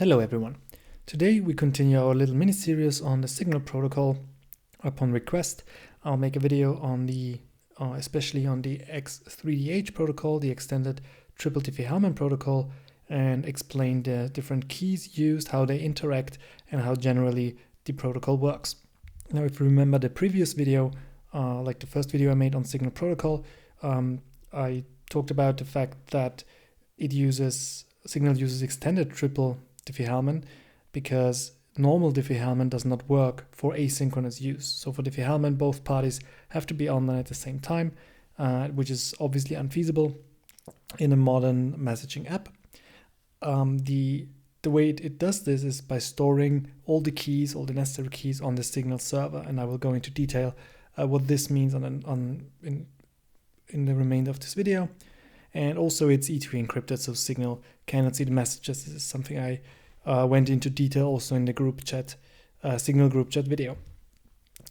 Hello everyone. Today we continue our little mini-series on the Signal protocol. Upon request, I'll make a video on especially on the X3DH protocol, the extended triple Diffie-Hellman protocol, and explain the different keys used, how they interact, and how generally the protocol works. Now, if you remember the previous video, like the first video I made on Signal protocol, I talked about the fact that Signal uses extended triple Diffie-Hellman because normal Diffie-Hellman does not work for asynchronous use. So for Diffie-Hellman, both parties have to be online at the same time, which is obviously unfeasible in a modern messaging app. The way it does this is by storing all the necessary keys on the Signal server, and I will go into detail what this means in the remainder of this video. And also it's E2E encrypted, so Signal cannot see the messages. This is something I went into detail also in the group chat, Signal group chat video.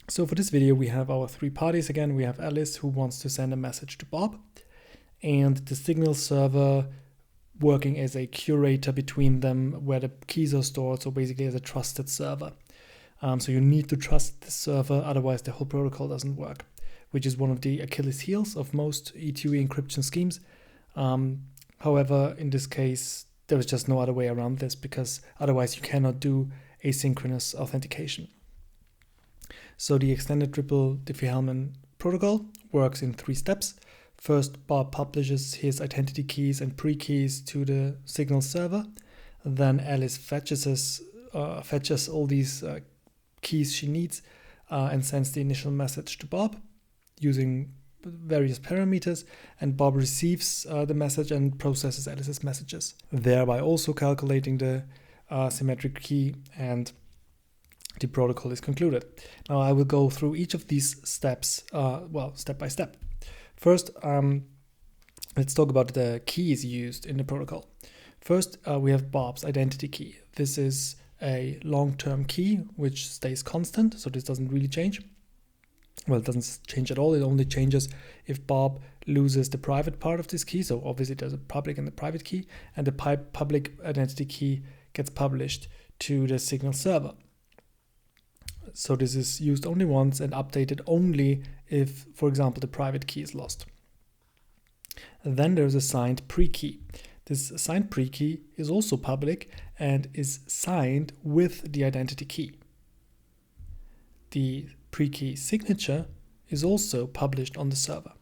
So for this video, we have our three parties again. We have Alice, who wants to send a message to Bob, and the Signal server working as a curator between them where the keys are stored, so basically as a trusted server. So you need to trust the server, otherwise the whole protocol doesn't work, which is one of the Achilles heels of most E2E encryption schemes. However, in this case, there is just no other way around this, because otherwise you cannot do asynchronous authentication. So the extended triple Diffie-Hellman protocol works in 3 steps. First, Bob publishes his identity keys and pre-keys to the Signal server. Then Alice fetches all these keys she needs and sends the initial message to Bob using various parameters, and Bob receives the message and processes Alice's messages, thereby also calculating the symmetric key, and the protocol is concluded. Now I will go through each of these steps, step by step. First, let's talk about the keys used in the protocol. First, we have Bob's identity key. This is a long-term key which stays constant, so this doesn't really change. Well, it doesn't change at all. It only changes if Bob loses the private part of this key. So obviously there's a public and the private key, and the public identity key gets published to the Signal server. So this is used only once and updated only if, for example, the private key is lost. Then there's a signed pre-key. This signed pre-key is also public and is signed with the identity key. The pre-key signature is also published on the server.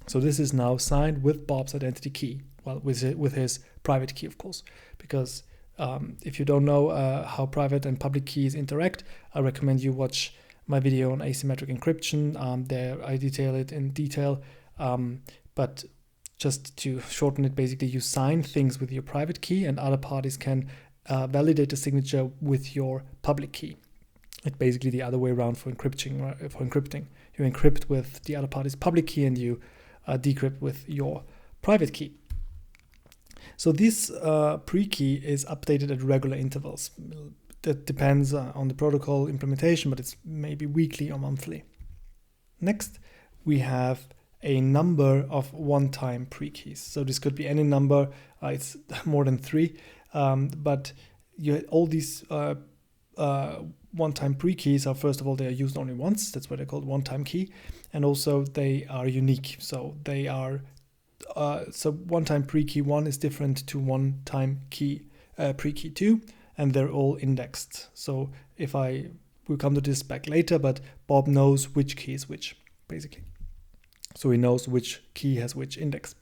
So this is now signed with Bob's identity key, well, with his private key, of course, because if you don't know how private and public keys interact, I recommend you watch my video on asymmetric encryption. There I detail it in detail, but just to shorten it, basically you sign things with your private key and other parties can validate the signature with your public key. It's basically the other way around for encrypting. You encrypt with the other party's public key and you decrypt with your private key. So this pre-key is updated at regular intervals. That depends on the protocol implementation, but it's maybe weekly or monthly. Next, we have a number of one-time pre-keys. So this could be any number. It's more than 3, but all these one-time pre-keys are, first of all, they are used only once. That's why they're called one-time key, and also they are unique. So they are one-time pre-key 1 is different to one-time key pre-key 2, and they're all indexed. So we'll come to this back later, but Bob knows which key is which, basically. So he knows which key has which index.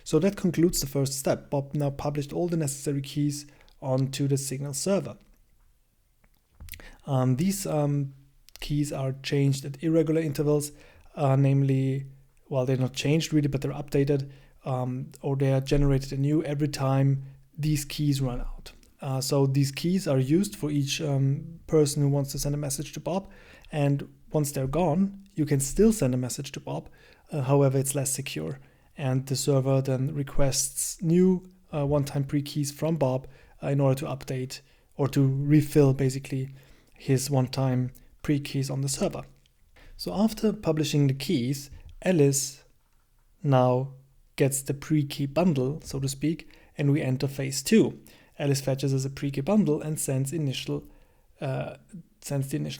So that concludes the first step. Bob now published all the necessary keys onto the Signal server. These keys are changed at irregular intervals, namely, well, they're not changed really, but they're updated, or they are generated anew every time these keys run out. So these keys are used for each person who wants to send a message to Bob, and once they're gone, you can still send a message to Bob, however it's less secure, and the server then requests new one-time pre-keys from Bob in order to update or to refill basically his one-time pre-keys on the server. So after publishing the keys, Alice now gets the pre-key bundle, so to speak, and we enter phase 2. Alice fetches as a pre-key bundle and sends the initial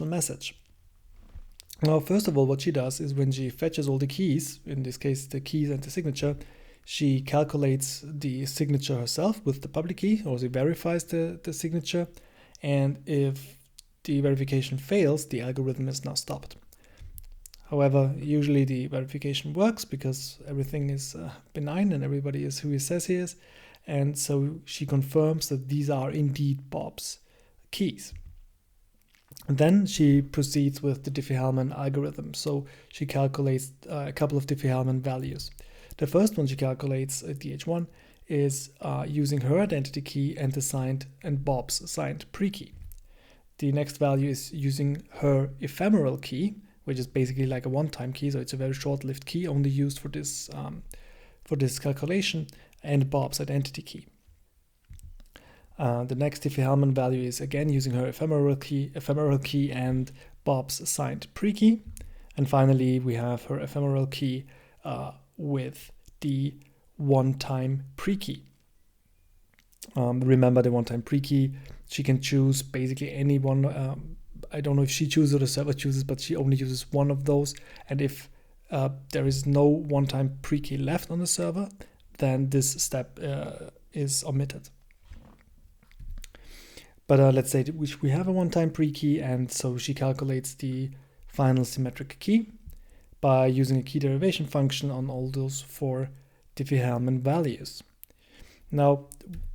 message. Now, first of all, what she does is when she fetches all the keys, in this case the keys and the signature, she calculates the signature herself with the public key, or she verifies the signature, and if the verification fails, the algorithm is now stopped. However, usually the verification works because everything is benign and everybody is who he says he is, and so she confirms that these are indeed Bob's keys. And then she proceeds with the Diffie-Hellman algorithm. So she calculates a couple of Diffie-Hellman values. The first one she calculates, DH1, is using her identity key and Bob's signed pre-key. The next value is using her ephemeral key, which is basically like a one-time key, so it's a very short-lived key only used for this calculation, and Bob's identity key. The next Diffie-Hellman value is again using her ephemeral key and Bob's signed pre-key. And finally, we have her ephemeral key with the one-time pre-key. Remember, the one-time pre-key, she can choose basically any one. I don't know if she chooses or the server chooses, but she only uses one of those. And if there is no one-time pre-key left on the server, then this step is omitted. But let's say that we have a one-time pre-key, and so she calculates the final symmetric key by using a key derivation function on all those 4 Diffie-Hellman values. Now,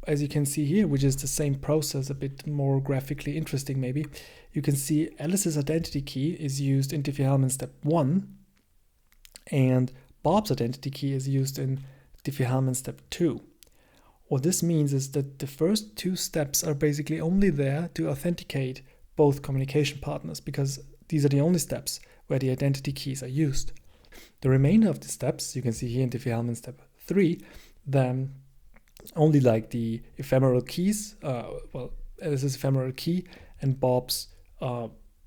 as you can see here, which is the same process, a bit more graphically interesting maybe, you can see Alice's identity key is used in Diffie-Hellman step 1, and Bob's identity key is used in Diffie-Hellman step 2. What this means is that the first 2 steps are basically only there to authenticate both communication partners, because these are the only steps where the identity keys are used. The remainder of the steps, you can see here in Diffie-Hellman step 3, then only like the ephemeral keys, Alice's ephemeral key and Bob's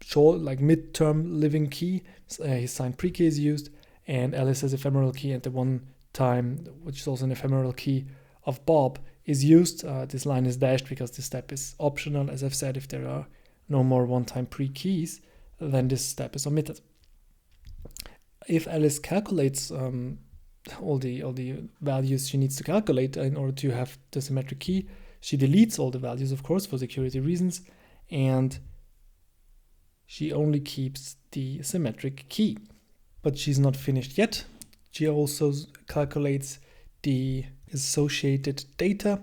short, like mid-term living key, his signed pre-key is used, and Alice's ephemeral key and the one time, which is also an ephemeral key of Bob, is used. This line is dashed because this step is optional. As I've said, if there are no more one-time pre-keys, then this step is omitted. If Alice calculates all the values she needs to calculate in order to have the symmetric key, she deletes all the values, of course, for security reasons, and she only keeps the symmetric key. But she's not finished yet. She also calculates the associated data,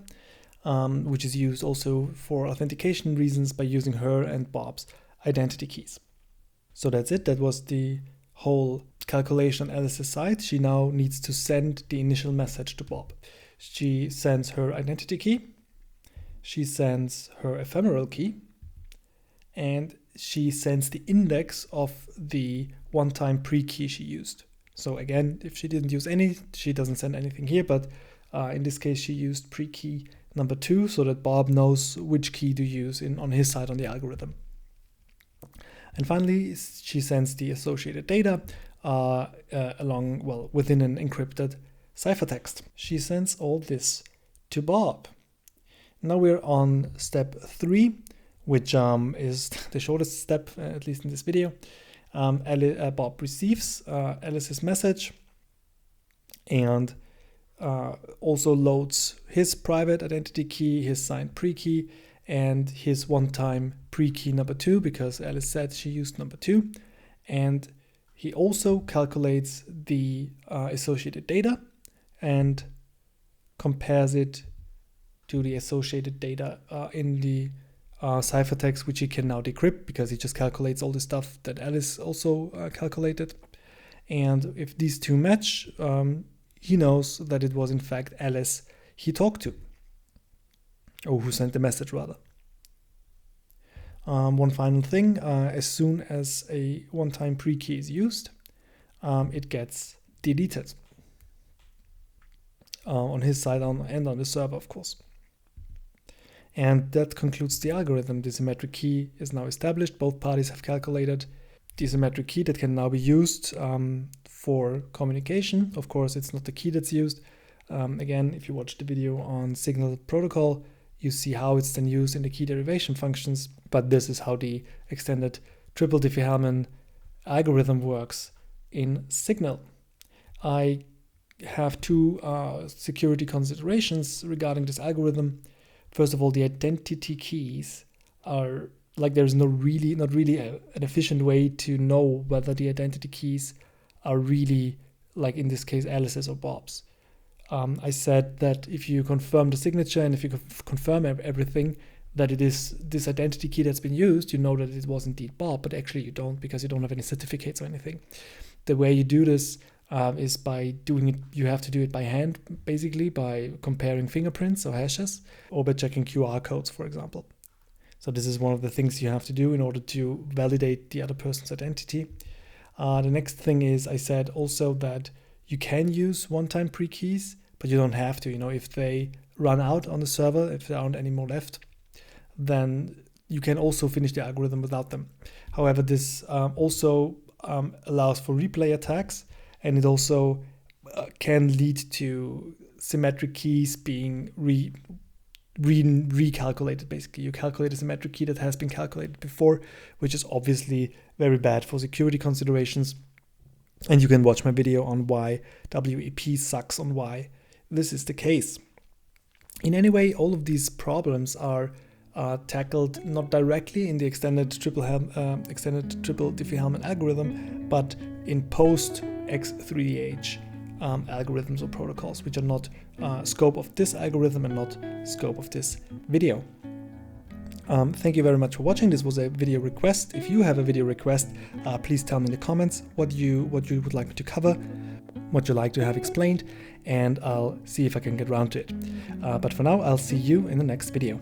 which is used also for authentication reasons by using her and Bob's identity keys. So that's it. That was the whole calculation on Alice's side. She now needs to send the initial message to Bob. She sends her identity key, she sends her ephemeral key, and she sends the index of the one-time pre-key she used. So again, if she didn't use any, she doesn't send anything here, but in this case she used pre-key number 2 so that Bob knows which key to use on his side on the algorithm. And finally, she sends the associated data within an encrypted ciphertext. She sends all this to Bob. Now we're on step 3, which is the shortest step, at least in this video. Bob receives Alice's message and also loads his private identity key, his signed pre-key, and his one-time pre-key number 2, because Alice said she used number 2. And he also calculates the associated data and compares it to the associated data in the ciphertext, which he can now decrypt because he just calculates all the stuff that Alice also calculated. And if these two match, he knows that it was in fact Alice he talked to, or who sent the message rather. One final thing, as soon as a one-time pre-key is used, it gets deleted on his side and on the server, of course. And that concludes the algorithm. The symmetric key is now established. Both parties have calculated the symmetric key that can now be used for communication. Of course, it's not the key that's used. Again, if you watch the video on signal protocol, you see how it's then used in the key derivation functions, but this is how the extended triple Diffie-Hellman algorithm works in Signal. I have two security considerations regarding this algorithm. First of all, the identity keys are like, there's not really an efficient way to know whether the identity keys are really, like in this case, Alice's or Bob's. I said that if you confirm the signature and if you confirm everything, that it is this identity key that's been used, you know that it was indeed Bob, but actually you don't, because you don't have any certificates or anything. The way you do this is by doing it, you have to do it by hand, basically by comparing fingerprints or hashes, or by checking QR codes, for example. So this is one of the things you have to do in order to validate the other person's identity. The next thing is, I said also that you can use one-time pre-keys, but you don't have to. If they run out on the server, if there aren't any more left, then you can also finish the algorithm without them. However, this also allows for replay attacks, and it also can lead to symmetric keys being recalculated. Basically, you calculate a symmetric key that has been calculated before, which is obviously very bad for security considerations. And you can watch my video on why WEP sucks, on why this is the case. In any way, all of these problems are tackled not directly in the extended triple Diffie-Hellman algorithm, but in post X3DH algorithms or protocols, which are not scope of this algorithm and not scope of this video. Thank you very much for watching. This was a video request. If you have a video request, please tell me in the comments what you would like me to cover, what you'd like to have explained, and I'll see if I can get around to it. But for now, I'll see you in the next video.